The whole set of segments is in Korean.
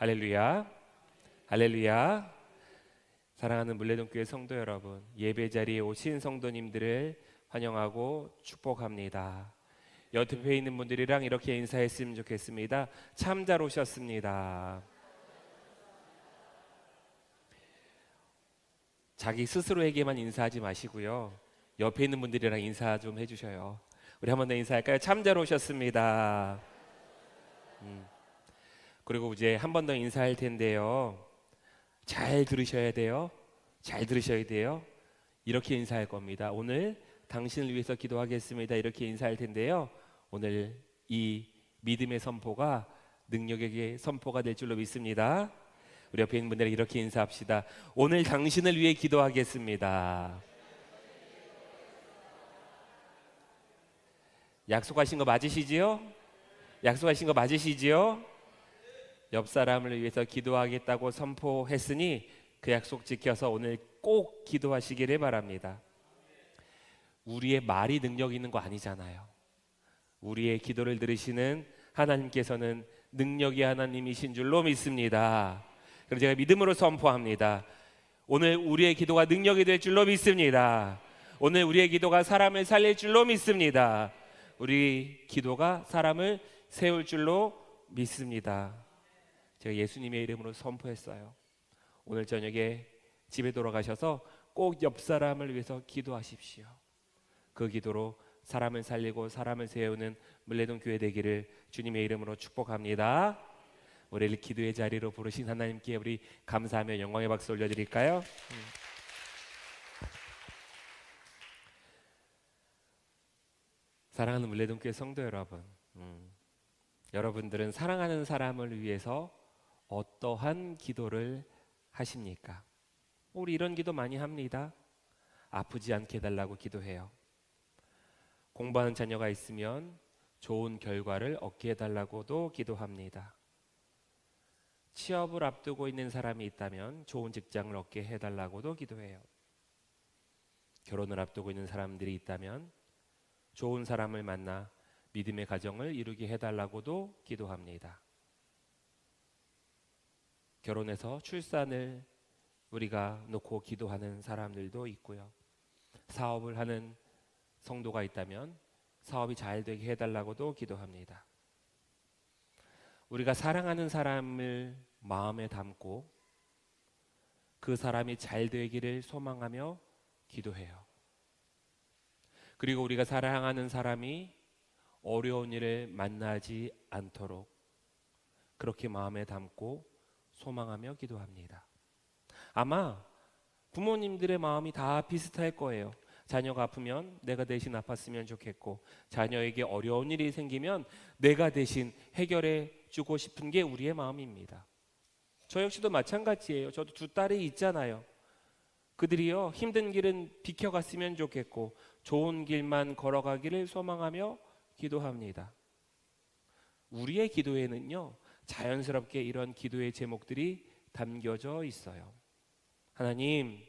할렐루야, 할렐루야. 사랑하는 물레동교회 성도 여러분, 예배 자리에 오신 성도님들을 환영하고 축복합니다. 옆에 있는 분들이랑 이렇게 인사했으면 좋겠습니다. 참 잘 오셨습니다. 자기 스스로에게만 인사하지 마시고요, 옆에 있는 분들이랑 인사 좀 해주셔요. 우리 한 번 더 인사할까요? 참 잘 오셨습니다. 그리고 이제 한 번 더 인사할 텐데요, 잘 들으셔야 돼요. 잘 들으셔야 돼요. 이렇게 인사할 겁니다. 오늘 당신을 위해서 기도하겠습니다. 이렇게 인사할 텐데요, 오늘 이 믿음의 선포가 능력에게 선포가 될 줄로 믿습니다. 우리 옆에 있는 분들에게 이렇게 인사합시다. 오늘 당신을 위해 기도하겠습니다. 약속하신 거 맞으시지요? 약속하신 거 맞으시지요? 옆 사람을 위해서 기도하겠다고 선포했으니 그 약속 지켜서 오늘 꼭 기도하시기를 바랍니다. 우리의 말이 능력 있는 거 아니잖아요. 우리의 기도를 들으시는 하나님께서는 능력이 하나님이신 줄로 믿습니다. 그래서 제가 믿음으로 선포합니다. 오늘 우리의 기도가 능력이 될 줄로 믿습니다. 오늘 우리의 기도가 사람을 살릴 줄로 믿습니다. 우리 기도가 사람을 세울 줄로 믿습니다. 제가 예수님의 이름으로 선포했어요. 오늘 저녁에 집에 돌아가셔서 꼭 옆 사람을 위해서 기도하십시오. 그 기도로 사람을 살리고 사람을 세우는 물레동 교회 되기를 주님의 이름으로 축복합니다. 우리를 기도의 자리로 부르신 하나님께 우리 감사하며 영광의 박수 올려드릴까요? 사랑하는 물레동 교회 성도 여러분, 여러분들은 사랑하는 사람을 위해서 어떠한 기도를 하십니까? 우리 이런 기도 많이 합니다. 아프지 않게 해달라고 기도해요. 공부하는 자녀가 있으면 좋은 결과를 얻게 해달라고도 기도합니다. 취업을 앞두고 있는 사람이 있다면 좋은 직장을 얻게 해달라고도 기도해요. 결혼을 앞두고 있는 사람들이 있다면 좋은 사람을 만나 믿음의 가정을 이루게 해달라고도 기도합니다. 결혼해서 출산을 우리가 놓고 기도하는 사람들도 있고요. 사업을 하는 성도가 있다면 사업이 잘 되게 해달라고도 기도합니다. 우리가 사랑하는 사람을 마음에 담고 그 사람이 잘 되기를 소망하며 기도해요. 그리고 우리가 사랑하는 사람이 어려운 일을 만나지 않도록 그렇게 마음에 담고 소망하며 기도합니다. 아마 부모님들의 마음이 다 비슷할 거예요. 자녀가 아프면 내가 대신 아팠으면 좋겠고, 자녀에게 어려운 일이 생기면 내가 대신 해결해 주고 싶은 게 우리의 마음입니다. 저 역시도 마찬가지예요. 저도 두 딸이 있잖아요. 그들이요, 힘든 길은 비켜갔으면 좋겠고 좋은 길만 걸어가기를 소망하며 기도합니다. 우리의 기도에는요, 자연스럽게 이런 기도의 제목들이 담겨져 있어요. 하나님,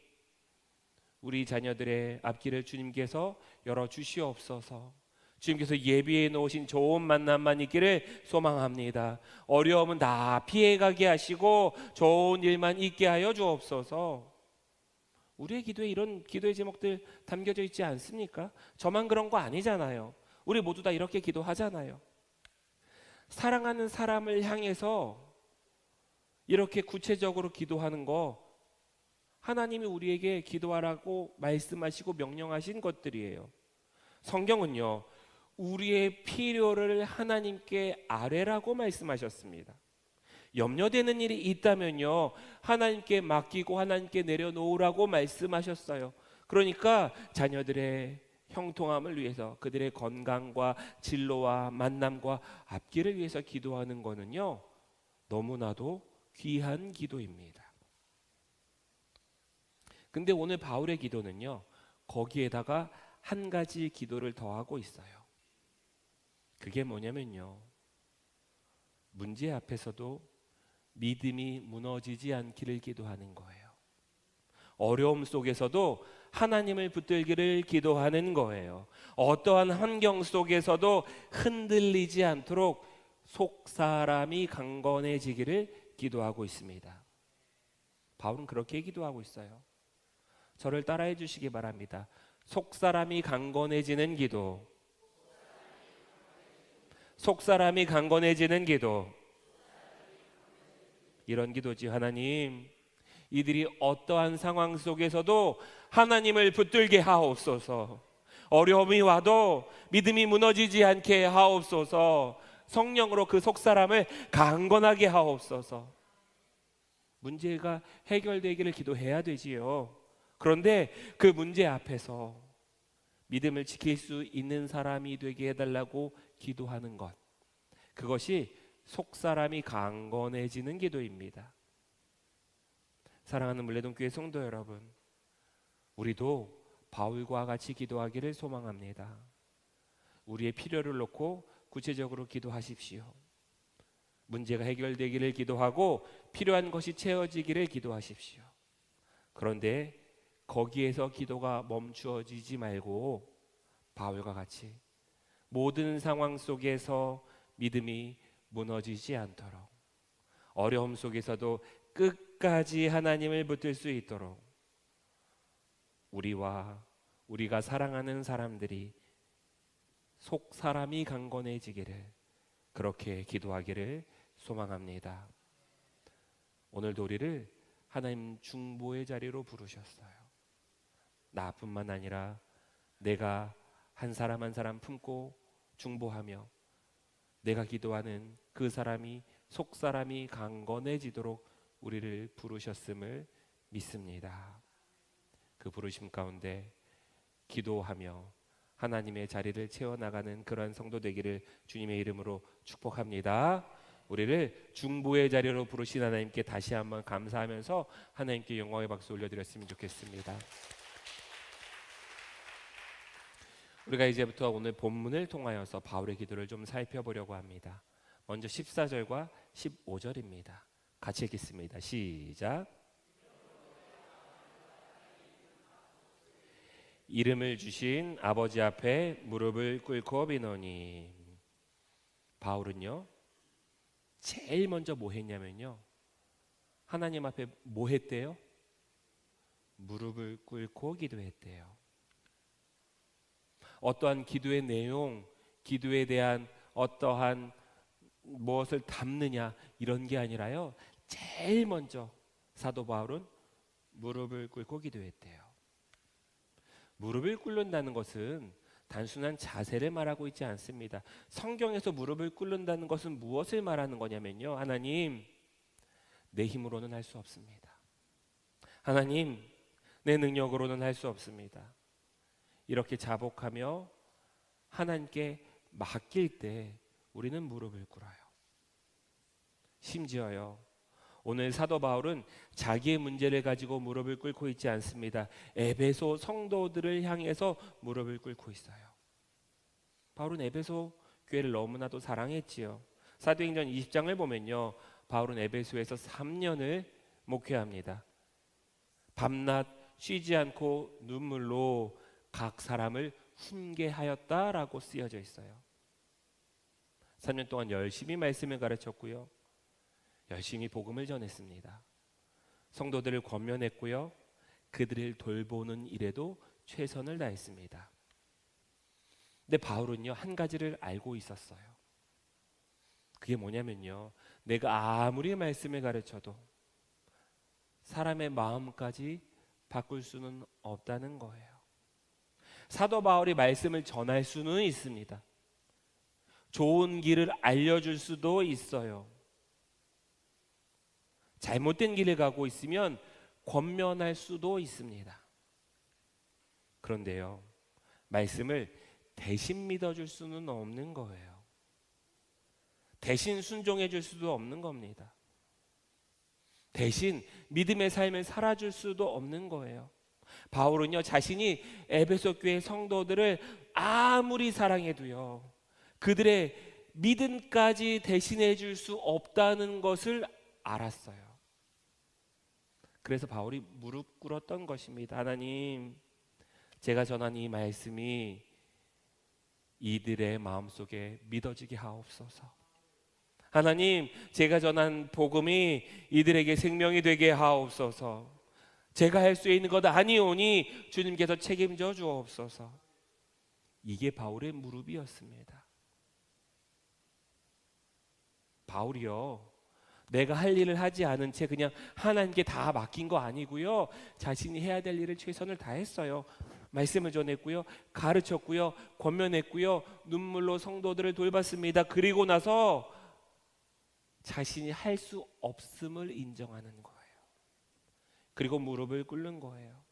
우리 자녀들의 앞길을 주님께서 열어주시옵소서. 주님께서 예비해 놓으신 좋은 만남만 있기를 소망합니다. 어려움은 다 피해가게 하시고 좋은 일만 있게 하여 주옵소서. 우리의 기도에 이런 기도의 제목들 담겨져 있지 않습니까? 저만 그런 거 아니잖아요. 우리 모두 다 이렇게 기도하잖아요. 사랑하는 사람을 향해서 이렇게 구체적으로 기도하는 거, 하나님이 우리에게 기도하라고 말씀하시고 명령하신 것들이에요. 성경은요, 우리의 필요를 하나님께 아뢰라고 말씀하셨습니다. 염려되는 일이 있다면요, 하나님께 맡기고 하나님께 내려놓으라고 말씀하셨어요. 그러니까 자녀들의 형통함을 위해서, 그들의 건강과 진로와 만남과 앞길을 위해서 기도하는 거는요, 너무나도 귀한 기도입니다. 근데 오늘 바울의 기도는요, 거기에다가 한 가지 기도를 더하고 있어요. 그게 뭐냐면요, 문제 앞에서도 믿음이 무너지지 않기를 기도하는 거예요. 어려움 속에서도 하나님을 붙들기를 기도하는 거예요. 어떠한 환경 속에서도 흔들리지 않도록 속 사람이 강건해지기를 기도하고 있습니다. 바울은 그렇게 기도하고 있어요. 저를 따라해 주시기 바랍니다. 속사람이 강건해지는 기도. 속사람이 강건해지는 기도. 이런 기도지. 하나님, 이들이 어떠한 상황 속에서도 하나님을 붙들게 하옵소서. 어려움이 와도 믿음이 무너지지 않게 하옵소서. 성령으로 그 속사람을 강건하게 하옵소서. 문제가 해결되기를 기도해야 되지요. 그런데 그 문제 앞에서 믿음을 지킬 수 있는 사람이 되게 해달라고 기도하는 것, 그것이 속사람이 강건해지는 기도입니다. 사랑하는 물레동교회 성도 여러분, 우리도 바울과 같이 기도하기를 소망합니다. 우리의 필요를 놓고 구체적으로 기도하십시오. 문제가 해결되기를 기도하고 필요한 것이 채워지기를 기도하십시오. 그런데 거기에서 기도가 멈추어지지 말고 바울과 같이 모든 상황 속에서 믿음이 무너지지 않도록, 어려움 속에서도 끝까지 하나님을 붙들 수 있도록 우리와 우리가 사랑하는 사람들이 속 사람이 강건해지기를, 그렇게 기도하기를 소망합니다. 오늘도 우리를 하나님 중보의 자리로 부르셨어요. 나뿐만 아니라 내가 한 사람 한 사람 품고 중보하며 내가 기도하는 그 사람이 속 사람이 강건해지도록 우리를 부르셨음을 믿습니다. 그 부르심 가운데 기도하며 하나님의 자리를 채워나가는 그런 성도 되기를 주님의 이름으로 축복합니다. 우리를 중보의 자리로 부르신 하나님께 다시 한번 감사하면서 하나님께 영광의 박수 올려드렸으면 좋겠습니다. 우리가 이제부터 오늘 본문을 통하여서 바울의 기도를 좀 살펴보려고 합니다. 먼저 14절과 15절입니다. 같이 읽겠습니다. 시작. 이름을 주신 아버지 앞에 무릎을 꿇고 비노니. 바울은요, 제일 먼저 뭐 했냐면요, 하나님 앞에 뭐 했대요? 무릎을 꿇고 기도했대요. 어떠한 기도의 내용, 기도에 대한 어떠한 무엇을 담느냐, 이런 게 아니라요, 제일 먼저 사도 바울은 무릎을 꿇고 기도했대요. 무릎을 꿇는다는 것은 단순한 자세를 말하고 있지 않습니다. 성경에서 무릎을 꿇는다는 것은 무엇을 말하는 거냐면요, 하나님, 내 힘으로는 할 수 없습니다. 하나님, 내 능력으로는 할 수 없습니다. 이렇게 자복하며 하나님께 맡길 때 우리는 무릎을 꿇어요. 심지어요, 오늘 사도 바울은 자기의 문제를 가지고 무릎을 꿇고 있지 않습니다. 에베소 성도들을 향해서 무릎을 꿇고 있어요. 바울은 에베소 교회를 너무나도 사랑했지요. 사도행전 20장을 보면요, 바울은 에베소에서 3년을 목회합니다. 밤낮 쉬지 않고 눈물로 각 사람을 훈계하였다라고 쓰여져 있어요. 3년 동안 열심히 말씀을 가르쳤고요, 열심히 복음을 전했습니다. 성도들을 권면했고요, 그들을 돌보는 일에도 최선을 다했습니다. 근데 바울은요, 한 가지를 알고 있었어요. 그게 뭐냐면요, 내가 아무리 말씀을 가르쳐도 사람의 마음까지 바꿀 수는 없다는 거예요. 사도 바울이 말씀을 전할 수는 있습니다. 좋은 길을 알려줄 수도 있어요. 잘못된 길을 가고 있으면 권면할 수도 있습니다. 그런데요, 말씀을 대신 믿어줄 수는 없는 거예요. 대신 순종해 줄 수도 없는 겁니다. 대신 믿음의 삶을 살아줄 수도 없는 거예요. 바울은요, 자신이 에베소 교회 성도들을 아무리 사랑해도요, 그들의 믿음까지 대신해 줄 수 없다는 것을 알았어요. 그래서 바울이 무릎 꿇었던 것입니다. 하나님, 제가 전한 이 말씀이 이들의 마음속에 믿어지게 하옵소서. 하나님, 제가 전한 복음이 이들에게 생명이 되게 하옵소서. 제가 할 수 있는 것 아니오니 주님께서 책임져 주옵소서. 이게 바울의 무릎이었습니다. 바울이요, 내가 할 일을 하지 않은 채 그냥 하나님께 다 맡긴 거 아니고요, 자신이 해야 될 일을 최선을 다했어요. 말씀을 전했고요, 가르쳤고요, 권면했고요, 눈물로 성도들을 돌봤습니다. 그리고 나서 자신이 할 수 없음을 인정하는 거예요. 그리고 무릎을 꿇는 거예요.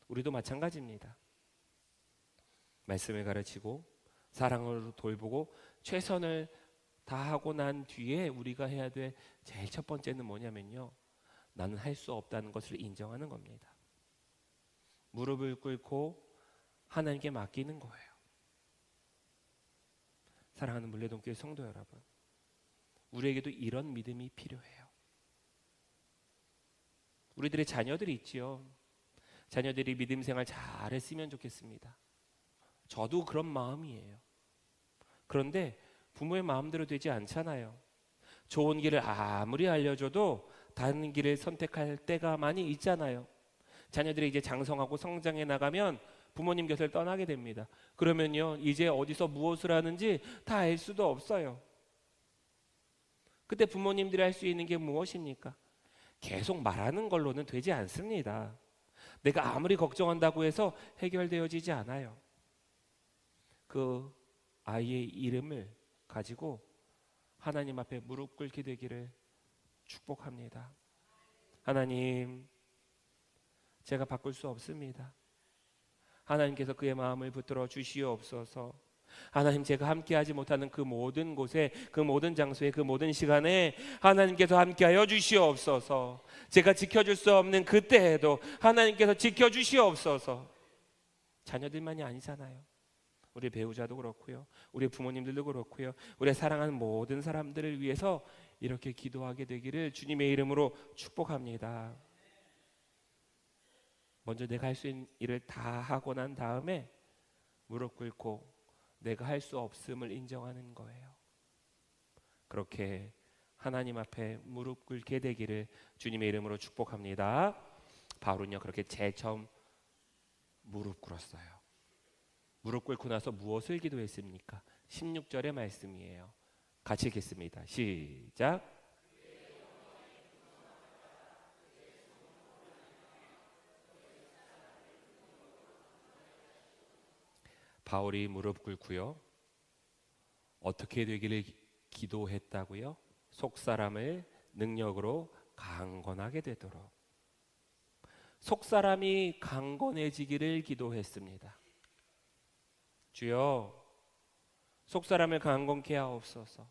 우리도 마찬가지입니다. 말씀을 가르치고 사랑으로 돌보고 최선을 다하고 난 뒤에 우리가 해야 될 제일 첫 번째는 뭐냐면요, 나는 할 수 없다는 것을 인정하는 겁니다. 무릎을 꿇고 하나님께 맡기는 거예요. 사랑하는 물레동교회 성도 여러분, 우리에게도 이런 믿음이 필요해요. 우리들의 자녀들이 있지요. 자녀들이 믿음 생활 잘했으면 좋겠습니다. 저도 그런 마음이에요. 그런데 부모의 마음대로 되지 않잖아요. 좋은 길을 아무리 알려줘도 다른 길을 선택할 때가 많이 있잖아요. 자녀들이 이제 장성하고 성장해 나가면 부모님 곁을 떠나게 됩니다. 그러면요, 이제 어디서 무엇을 하는지 다 알 수도 없어요. 그때 부모님들이 할 수 있는 게 무엇입니까? 계속 말하는 걸로는 되지 않습니다. 내가 아무리 걱정한다고 해서 해결되어지지 않아요. 그 아이의 이름을 가지고 하나님 앞에 무릎 꿇게 되기를 축복합니다. 하나님, 제가 바꿀 수 없습니다. 하나님께서 그의 마음을 붙들어 주시옵소서. 하나님, 제가 함께하지 못하는 그 모든 곳에, 그 모든 장소에, 그 모든 시간에 하나님께서 함께하여 주시옵소서. 제가 지켜줄 수 없는 그때에도 하나님께서 지켜주시옵소서. 자녀들만이 아니잖아요. 우리 배우자도 그렇고요, 우리 부모님들도 그렇고요, 우리 사랑하는 모든 사람들을 위해서 이렇게 기도하게 되기를 주님의 이름으로 축복합니다. 먼저 내가 할 수 있는 일을 다 하고 난 다음에 무릎 꿇고 내가 할 수 없음을 인정하는 거예요. 그렇게 하나님 앞에 무릎 꿇게 되기를 주님의 이름으로 축복합니다. 바울은요, 그렇게 제일 처음 무릎 꿇었어요. 무릎 꿇고 나서 무엇을 기도했습니까? 16절의 말씀이에요. 같이 읽겠습니다. 시작. 바울이 무릎 꿇고요, 어떻게 되기를 기도했다고요? 속사람을 능력으로 강건하게 되도록. 속사람이 강건해지기를 기도했습니다. 주여, 속사람을 강건케 하옵소서.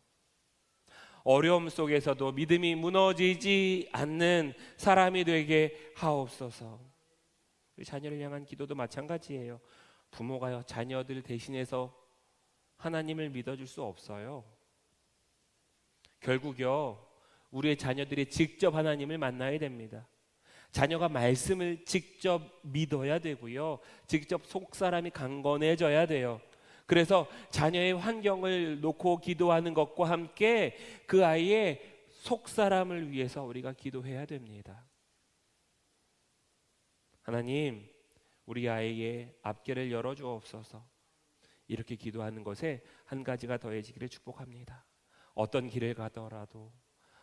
어려움 속에서도 믿음이 무너지지 않는 사람이 되게 하옵소서. 우리 자녀를 향한 기도도 마찬가지예요. 부모가요, 자녀들 대신해서 하나님을 믿어줄 수 없어요. 결국요, 우리의 자녀들이 직접 하나님을 만나야 됩니다. 자녀가 말씀을 직접 믿어야 되고요, 직접 속사람이 강건해져야 돼요. 그래서 자녀의 환경을 놓고 기도하는 것과 함께 그 아이의 속사람을 위해서 우리가 기도해야 됩니다. 하나님, 우리 아이의 앞길을 열어주옵소서. 이렇게 기도하는 것에 한 가지가 더해지기를 축복합니다. 어떤 길을 가더라도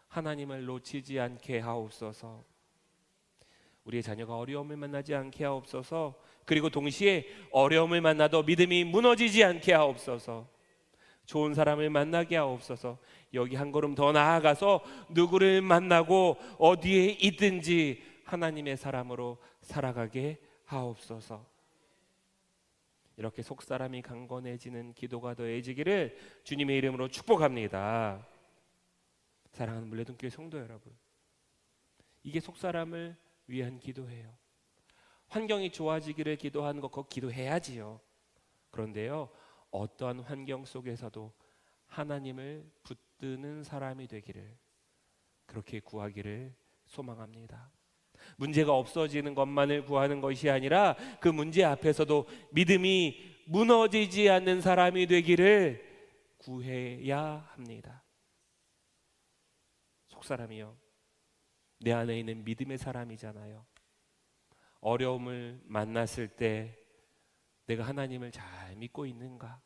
하나님을 놓치지 않게 하옵소서. 우리의 자녀가 어려움을 만나지 않게 하옵소서. 그리고 동시에 어려움을 만나도 믿음이 무너지지 않게 하옵소서. 좋은 사람을 만나게 하옵소서. 여기 한 걸음 더 나아가서 누구를 만나고 어디에 있든지 하나님의 사람으로 살아가게 하옵소서. 이렇게 속사람이 강건해지는 기도가 더해지기를 주님의 이름으로 축복합니다. 사랑하는 물레동교회 성도 여러분, 이게 속사람을 위한 기도예요. 환경이 좋아지기를 기도하는 것, 그거 기도해야지요. 그런데요, 어떠한 환경 속에서도 하나님을 붙드는 사람이 되기를 그렇게 구하기를 소망합니다. 문제가 없어지는 것만을 구하는 것이 아니라 그 문제 앞에서도 믿음이 무너지지 않는 사람이 되기를 구해야 합니다. 속사람이요, 내 안에 있는 믿음의 사람이잖아요. 어려움을 만났을 때 내가 하나님을 잘 믿고 있는가?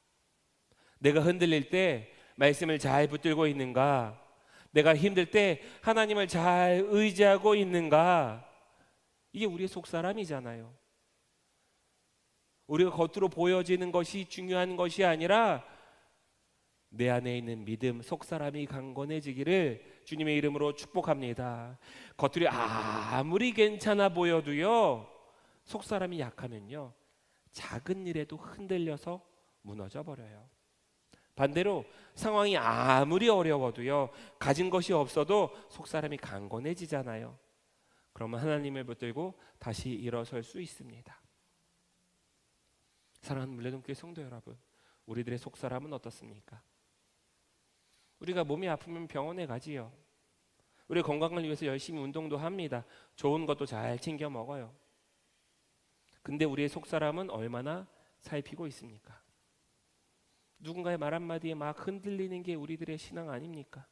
내가 흔들릴 때 말씀을 잘 붙들고 있는가? 내가 힘들 때 하나님을 잘 의지하고 있는가? 이게 우리의 속사람이잖아요. 우리가 겉으로 보여지는 것이 중요한 것이 아니라 내 안에 있는 믿음, 속사람이 강건해지기를 주님의 이름으로 축복합니다. 겉으로 아무리 괜찮아 보여도요, 속사람이 약하면요, 작은 일에도 흔들려서 무너져 버려요. 반대로 상황이 아무리 어려워도요, 가진 것이 없어도 속사람이 강건해지잖아요. 그러면 하나님을 붙들고 다시 일어설 수 있습니다. 사랑하는 물레동교회 성도 여러분, 우리들의 속사람은 어떻습니까? 우리가 몸이 아프면 병원에 가지요. 우리 건강을 위해서 열심히 운동도 합니다. 좋은 것도 잘 챙겨 먹어요. 근데 우리의 속사람은 얼마나 살피고 있습니까? 누군가의 말 한마디에 막 흔들리는 게 우리들의 신앙 아닙니까?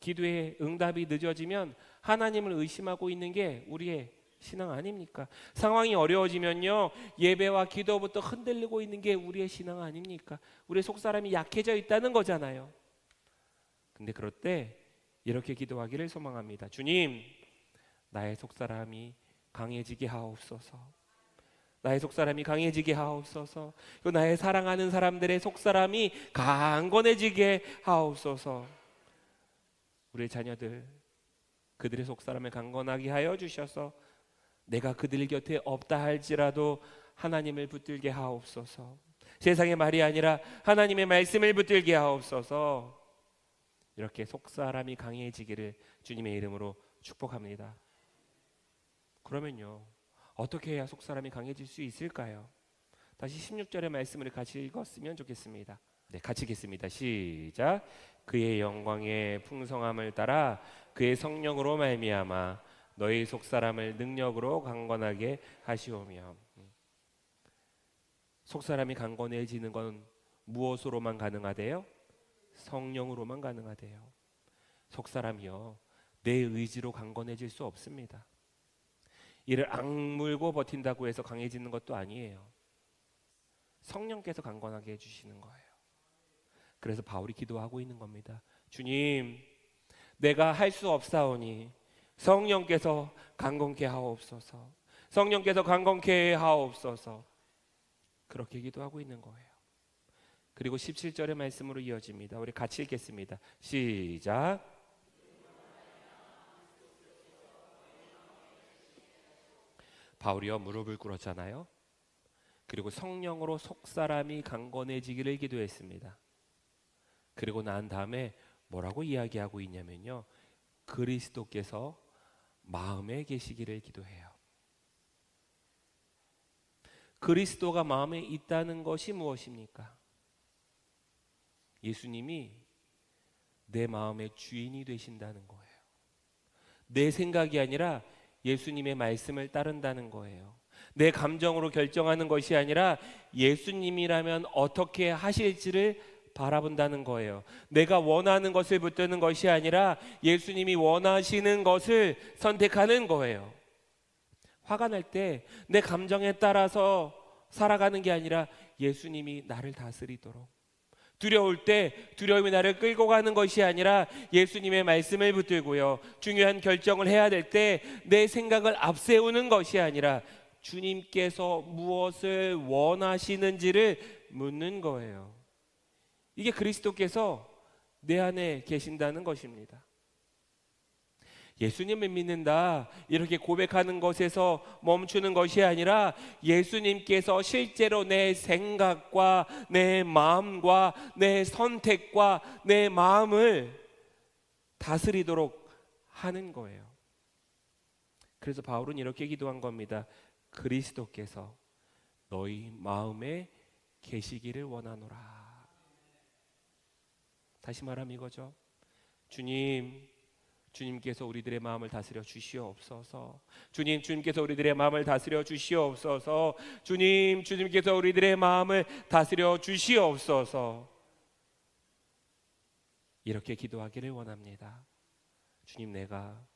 기도의 응답이 늦어지면 하나님을 의심하고 있는 게 우리의 신앙 아닙니까? 상황이 어려워지면요, 예배와 기도부터 흔들리고 있는 게 우리의 신앙 아닙니까? 우리의 속사람이 약해져 있다는 거잖아요. 근데 그럴 때 이렇게 기도하기를 소망합니다. 주님, 나의 속사람이 강해지게 하옵소서. 나의 속사람이 강해지게 하옵소서. 또 나의 사랑하는 사람들의 속사람이 강건해지게 하옵소서. 우리의 자녀들, 그들의 속사람을 강건하게 하여 주셔서 내가 그들 곁에 없다 할지라도 하나님을 붙들게 하옵소서. 세상의 말이 아니라 하나님의 말씀을 붙들게 하옵소서. 이렇게 속사람이 강해지기를 주님의 이름으로 축복합니다. 그러면요, 어떻게 해야 속사람이 강해질 수 있을까요? 다시 16절의 말씀을 같이 읽었으면 좋겠습니다. 네, 같이 읽겠습니다. 시작. 그의 영광의 풍성함을 따라 그의 성령으로 말미암아 너희 속사람을 능력으로 강건하게 하시오며. 속사람이 강건해지는 건 무엇으로만 가능하대요? 성령으로만 가능하대요. 속사람이요, 내 의지로 강건해질 수 없습니다. 이를 악물고 버틴다고 해서 강해지는 것도 아니에요. 성령께서 강건하게 해주시는 거예요. 그래서 바울이 기도하고 있는 겁니다. 주님, 내가 할 수 없사오니 성령께서 강건케 하옵소서. 성령께서 강건케 하옵소서. 그렇게 기도하고 있는 거예요. 그리고 17절의 말씀으로 이어집니다. 우리 같이 읽겠습니다. 시작. 바울이요, 무릎을 꿇었잖아요. 그리고 성령으로 속사람이 강건해지기를 기도했습니다. 그리고 난 다음에 뭐라고 이야기하고 있냐면요, 그리스도께서 마음에 계시기를 기도해요. 그리스도가 마음에 있다는 것이 무엇입니까? 예수님이 내 마음의 주인이 되신다는 거예요. 내 생각이 아니라 예수님의 말씀을 따른다는 거예요. 내 감정으로 결정하는 것이 아니라 예수님이라면 어떻게 하실지를 바라본다는 거예요. 내가 원하는 것을 붙드는 것이 아니라 예수님이 원하시는 것을 선택하는 거예요. 화가 날 때 내 감정에 따라서 살아가는 게 아니라 예수님이 나를 다스리도록, 두려울 때 두려움이 나를 끌고 가는 것이 아니라 예수님의 말씀을 붙들고요, 중요한 결정을 해야 될 때 내 생각을 앞세우는 것이 아니라 주님께서 무엇을 원하시는지를 묻는 거예요. 이게 그리스도께서 내 안에 계신다는 것입니다. 예수님을 믿는다 이렇게 고백하는 것에서 멈추는 것이 아니라 예수님께서 실제로 내 생각과 내 마음과 내 선택과 내 마음을 다스리도록 하는 거예요. 그래서 바울은 이렇게 기도한 겁니다. 그리스도께서 너희 마음에 계시기를 원하노라. 다시 말하면 이거죠. 주님께서 우리들의 마음을 다스려 주시옵소서. 주님께서 우리들의 마음을 다스려 주시옵소서. 주님께서 우리들의 마음을 다스려 주시옵소서. 이렇게 기도하기를 원합니다. 주님, 내가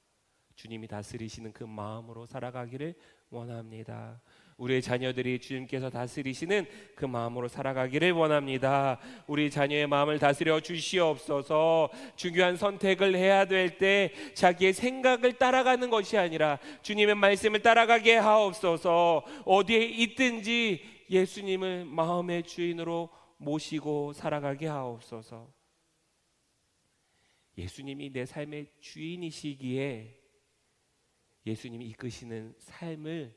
주님이 다스리시는 그 마음으로 살아가기를 원합니다. 우리의 자녀들이 주님께서 다스리시는 그 마음으로 살아가기를 원합니다. 우리 자녀의 마음을 다스려 주시옵소서. 중요한 선택을 해야 될 때 자기의 생각을 따라가는 것이 아니라 주님의 말씀을 따라가게 하옵소서. 어디에 있든지 예수님을 마음의 주인으로 모시고 살아가게 하옵소서. 예수님이 내 삶의 주인이시기에 예수님이 이끄시는 삶을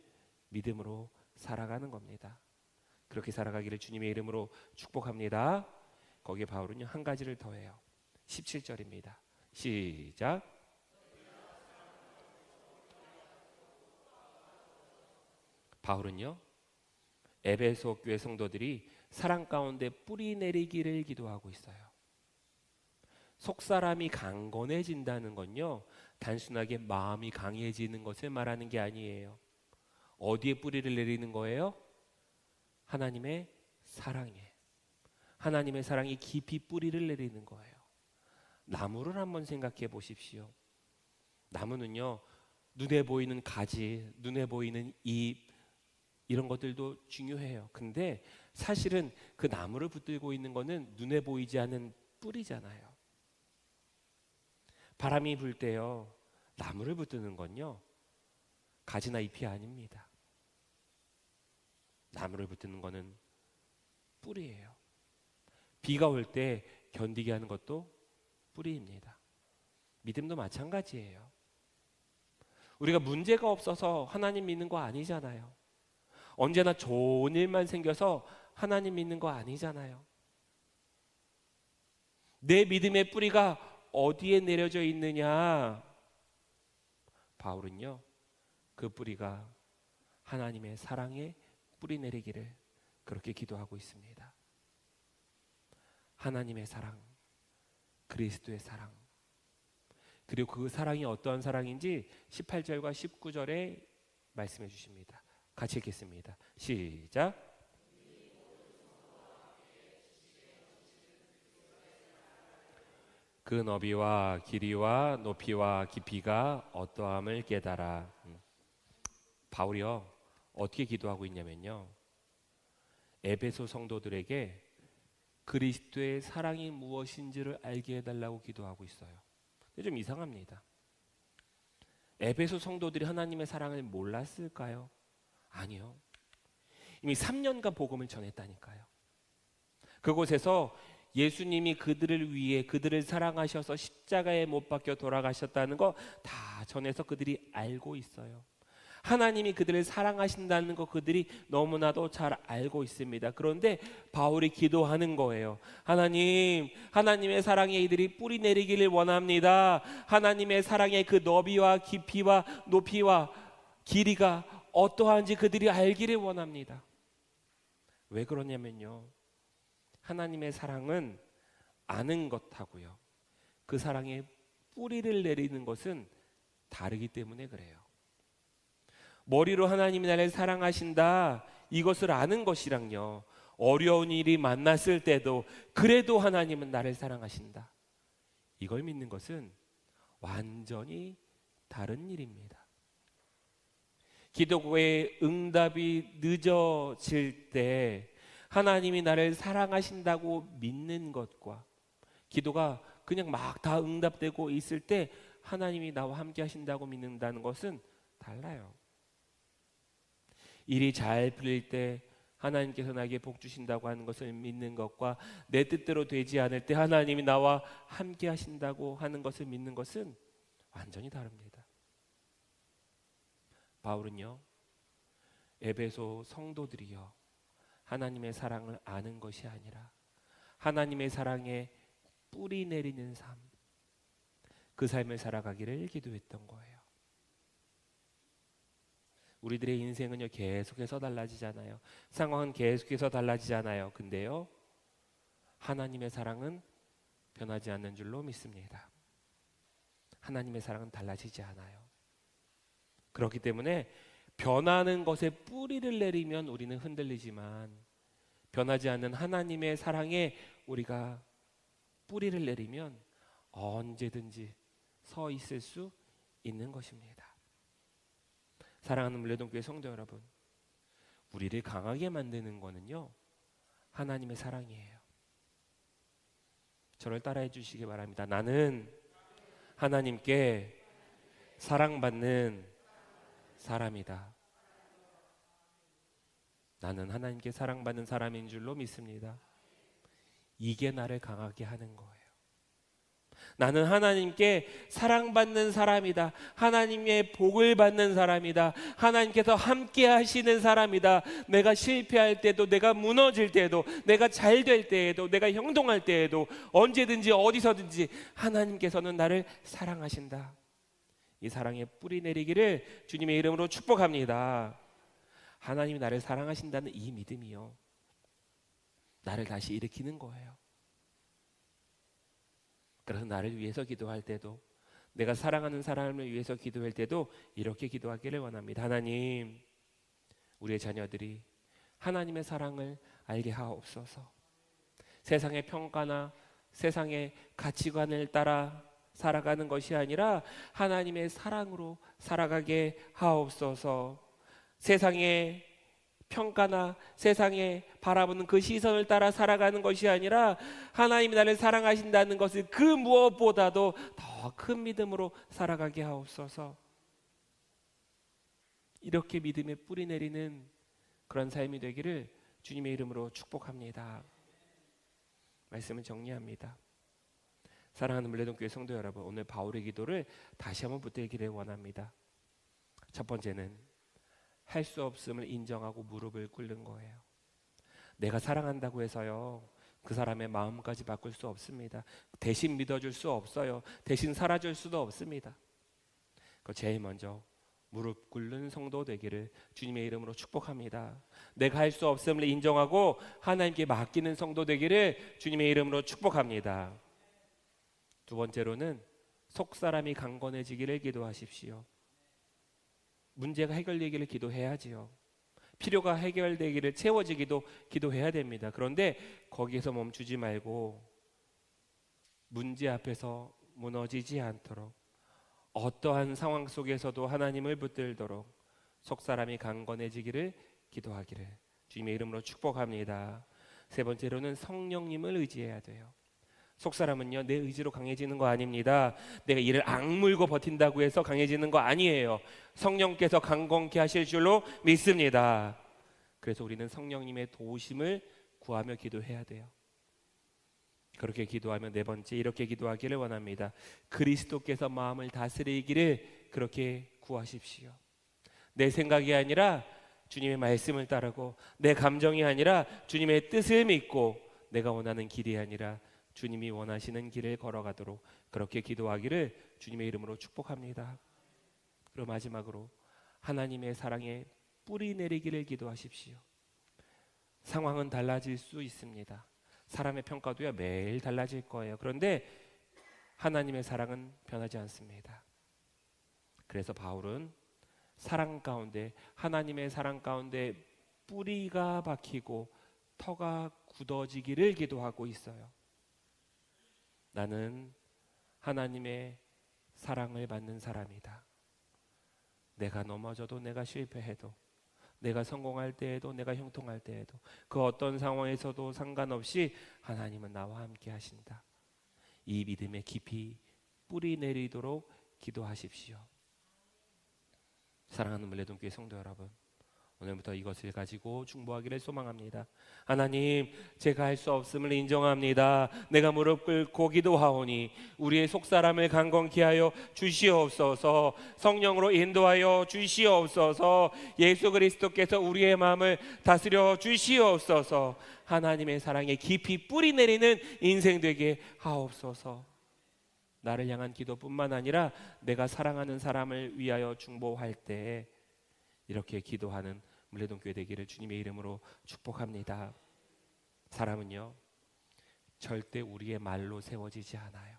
믿음으로 살아가는 겁니다. 그렇게 살아가기를 주님의 이름으로 축복합니다. 거기에 바울은요, 한 가지를 더해요. 17절입니다. 시작. 바울은요, 에베소 교회 성도들이 사랑 가운데 뿌리 내리기를 기도하고 있어요. 속사람이 강건해진다는 건요, 단순하게 마음이 강해지는 것을 말하는 게 아니에요. 어디에 뿌리를 내리는 거예요? 하나님의 사랑에. 하나님의 사랑이 깊이 뿌리를 내리는 거예요. 나무를 한번 생각해 보십시오. 나무는요, 눈에 보이는 가지, 눈에 보이는 잎, 이런 것들도 중요해요. 근데 사실은 그 나무를 붙들고 있는 거는 눈에 보이지 않는 뿌리잖아요. 바람이 불 때요, 나무를 붙드는 건요, 가지나 잎이 아닙니다. 나무를 붙드는 거는 뿌리예요. 비가 올 때 견디게 하는 것도 뿌리입니다. 믿음도 마찬가지예요. 우리가 문제가 없어서 하나님 믿는 거 아니잖아요. 언제나 좋은 일만 생겨서 하나님 믿는 거 아니잖아요. 내 믿음의 뿌리가 어디에 내려져 있느냐? 바울은요, 그 뿌리가 하나님의 사랑에 뿌리 내리기를 그렇게 기도하고 있습니다. 하나님의 사랑, 그리스도의 사랑, 그리고 그 사랑이 어떠한 사랑인지 18절과 19절에 말씀해 주십니다. 같이 읽겠습니다. 시작. 그 너비와 길이와 높이와 깊이가 어떠함을 깨달아. 바울이요, 어떻게 기도하고 있냐면요, 에베소 성도들에게 그리스도의 사랑이 무엇인지를 알게 해달라고 기도하고 있어요. 근데 좀 이상합니다. 에베소 성도들이 하나님의 사랑을 몰랐을까요? 아니요. 이미 3년간 복음을 전했다니까요. 그곳에서 예수님이 그들을 위해 그들을 사랑하셔서 십자가에 못 박혀 돌아가셨다는 거 다 전해서 그들이 알고 있어요. 하나님이 그들을 사랑하신다는 거 그들이 너무나도 잘 알고 있습니다. 그런데 바울이 기도하는 거예요. 하나님, 하나님의 사랑에 이들이 뿌리 내리기를 원합니다. 하나님의 사랑의 그 너비와 깊이와 높이와 길이가 어떠한지 그들이 알기를 원합니다. 왜 그러냐면요, 하나님의 사랑은 아는 것하고요, 그 사랑에 뿌리를 내리는 것은 다르기 때문에 그래요. 머리로 하나님이 나를 사랑하신다, 이것을 아는 것이랑요, 어려운 일이 만났을 때도 그래도 하나님은 나를 사랑하신다, 이걸 믿는 것은 완전히 다른 일입니다. 기도의 응답이 늦어질 때 하나님이 나를 사랑하신다고 믿는 것과 기도가 그냥 막 다 응답되고 있을 때 하나님이 나와 함께 하신다고 믿는다는 것은 달라요. 일이 잘 풀릴 때 하나님께서 나에게 복 주신다고 하는 것을 믿는 것과 내 뜻대로 되지 않을 때 하나님이 나와 함께 하신다고 하는 것을 믿는 것은 완전히 다릅니다. 바울은요, 에베소 성도들이요, 하나님의 사랑을 아는 것이 아니라 하나님의 사랑에 뿌리 내리는 삶, 그 삶을 살아가기를 기도했던 거예요. 우리들의 인생은요, 계속해서 달라지잖아요. 상황은 계속해서 달라지잖아요. 근데요, 하나님의 사랑은 변하지 않는 줄로 믿습니다. 하나님의 사랑은 달라지지 않아요. 그렇기 때문에 변하는 것에 뿌리를 내리면 우리는 흔들리지만 변하지 않는 하나님의 사랑에 우리가 뿌리를 내리면 언제든지 서 있을 수 있는 것입니다. 사랑하는 물레동교회 성도 여러분, 우리를 강하게 만드는 거는요, 하나님의 사랑이에요. 저를 따라해 주시기 바랍니다. 나는 하나님께 사랑받는 사람이다. 나는 하나님께 사랑받는 사람인 줄로 믿습니다. 이게 나를 강하게 하는 거예요. 나는 하나님께 사랑받는 사람이다. 하나님의 복을 받는 사람이다. 하나님께서 함께 하시는 사람이다. 내가 실패할 때도, 내가 무너질 때도, 내가 잘 될 때에도, 내가 형통할 때에도, 언제든지 어디서든지 하나님께서는 나를 사랑하신다. 이 사랑의 뿌리 내리기를 주님의 이름으로 축복합니다. 하나님이 나를 사랑하신다는 이 믿음이요, 나를 다시 일으키는 거예요. 그래서 나를 위해서 기도할 때도, 내가 사랑하는 사람을 위해서 기도할 때도 이렇게 기도하기를 원합니다. 하나님, 우리의 자녀들이 하나님의 사랑을 알게 하옵소서. 세상의 평가나 세상의 가치관을 따라 살아가는 것이 아니라 하나님의 사랑으로 살아가게 하옵소서. 세상의 평가나 세상에 바라보는 그 시선을 따라 살아가는 것이 아니라 하나님이 나를 사랑하신다는 것을 그 무엇보다도 더 큰 믿음으로 살아가게 하옵소서. 이렇게 믿음의 뿌리 내리는 그런 삶이 되기를 주님의 이름으로 축복합니다. 말씀을 정리합니다. 사랑하는 물레동교회 성도 여러분, 오늘 바울의 기도를 다시 한번 붙들기를 원합니다. 첫 번째는 할 수 없음을 인정하고 무릎을 꿇는 거예요. 내가 사랑한다고 해서요, 그 사람의 마음까지 바꿀 수 없습니다. 대신 믿어줄 수 없어요. 대신 살아줄 수도 없습니다. 제일 먼저 무릎 꿇는 성도 되기를 주님의 이름으로 축복합니다. 내가 할 수 없음을 인정하고 하나님께 맡기는 성도 되기를 주님의 이름으로 축복합니다. 두 번째로는 속사람이 강건해지기를 기도하십시오. 문제가 해결되기를 기도해야지요. 필요가 해결되기를, 채워지기도 기도해야 됩니다. 그런데 거기에서 멈추지 말고 문제 앞에서 무너지지 않도록, 어떠한 상황 속에서도 하나님을 붙들도록 속사람이 강건해지기를 기도하기를 주님의 이름으로 축복합니다. 세 번째로는 성령님을 의지해야 돼요. 속사람은요, 내 의지로 강해지는 거 아닙니다. 내가 이를 악물고 버틴다고 해서 강해지는 거 아니에요. 성령께서 강건케 하실 줄로 믿습니다. 그래서 우리는 성령님의 도우심을 구하며 기도해야 돼요. 그렇게 기도하면 네 번째, 이렇게 기도하기를 원합니다. 그리스도께서 마음을 다스리기를 그렇게 구하십시오. 내 생각이 아니라 주님의 말씀을 따르고, 내 감정이 아니라 주님의 뜻을 믿고, 내가 원하는 길이 아니라 주님이 원하시는 길을 걸어가도록 그렇게 기도하기를 주님의 이름으로 축복합니다. 그리고 마지막으로 하나님의 사랑에 뿌리 내리기를 기도하십시오. 상황은 달라질 수 있습니다. 사람의 평가도요, 매일 달라질 거예요. 그런데 하나님의 사랑은 변하지 않습니다. 그래서 바울은 사랑 가운데, 하나님의 사랑 가운데 뿌리가 박히고 터가 굳어지기를 기도하고 있어요. 나는 하나님의 사랑을 받는 사람이다. 내가 넘어져도, 내가 실패해도, 내가 성공할 때에도, 내가 형통할 때에도, 그 어떤 상황에서도 상관없이 하나님은 나와 함께 하신다. 이 믿음에 깊이 뿌리 내리도록 기도하십시오. 사랑하는 물레동교회 성도 여러분, 오늘부터 이것을 가지고 중보하기를 소망합니다. 하나님, 제가 할 수 없음을 인정합니다. 내가 무릎 꿇고 기도하오니 우리의 속사람을 강건케 하여 주시옵소서. 성령으로 인도하여 주시옵소서. 예수 그리스도께서 우리의 마음을 다스려 주시옵소서. 하나님의 사랑에 깊이 뿌리 내리는 인생 되게 하옵소서. 나를 향한 기도뿐만 아니라 내가 사랑하는 사람을 위하여 중보할 때 이렇게 기도하는 물레동교회 되기를 주님의 이름으로 축복합니다. 사람은요, 절대 우리의 말로 세워지지 않아요.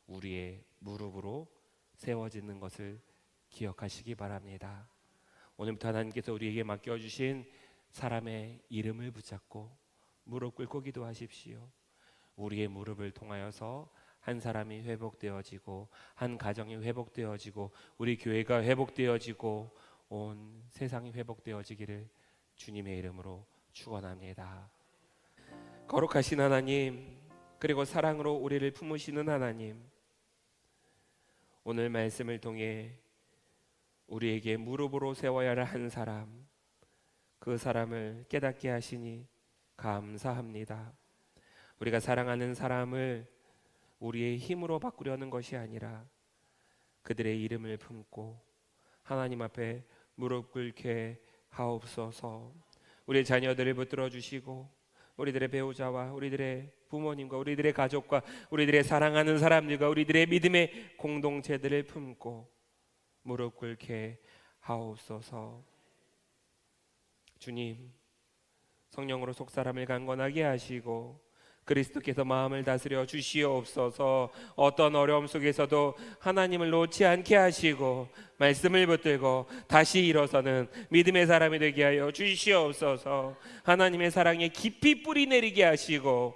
우리의 무릎으로 세워지는 것을 기억하시기 바랍니다. 오늘부터 하나님께서 우리에게 맡겨주신 사람의 이름을 붙잡고 무릎 꿇고 기도하십시오. 우리의 무릎을 통하여서 한 사람이 회복되어지고 한 가정이 회복되어지고 우리 교회가 회복되어지고 온 세상이 회복되어지기를 주님의 이름으로 축원합니다. 거룩하신 하나님, 그리고 사랑으로 우리를 품으시는 하나님, 오늘 말씀을 통해 우리에게 무릎으로 세워야 할 한 사람, 그 사람을 깨닫게 하시니 감사합니다. 우리가 사랑하는 사람을 우리의 힘으로 바꾸려는 것이 아니라 그들의 이름을 품고 하나님 앞에 무릎 꿇게 하옵소서. 우리의 자녀들을 붙들어 주시고 우리들의 배우자와 우리들의 부모님과 우리들의 가족과 우리들의 사랑하는 사람들과 우리들의 믿음의 공동체들을 품고 무릎 꿇게 하옵소서. 주님, 성령으로 속사람을 강건하게 하시고 그리스도께서 마음을 다스려 주시옵소서. 어떤 어려움 속에서도 하나님을 놓지 않게 하시고 말씀을 붙들고 다시 일어서는 믿음의 사람이 되게 하여 주시옵소서. 하나님의 사랑에 깊이 뿌리 내리게 하시고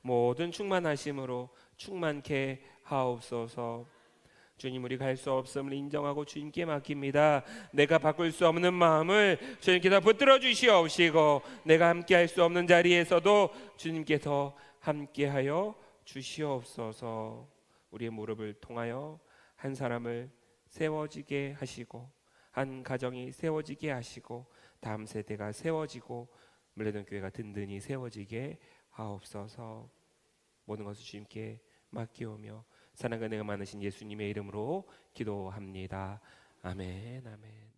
모든 충만하심으로 충만케 하옵소서. 주님, 우리가 할 수 없음을 인정하고 주님께 맡깁니다. 내가 바꿀 수 없는 마음을 주님께서 붙들어 주시옵시고 내가 함께 할 수 없는 자리에서도 주님께서 함께하여 주시옵소서. 우리의 무릎을 통하여 한 사람을 세워지게 하시고 한 가정이 세워지게 하시고 다음 세대가 세워지고 물레동 교회가 든든히 세워지게 하옵소서. 모든 것을 주님께 맡기오며 사랑과 은혜가 많으신 예수님의 이름으로 기도합니다. 아멘, 아멘.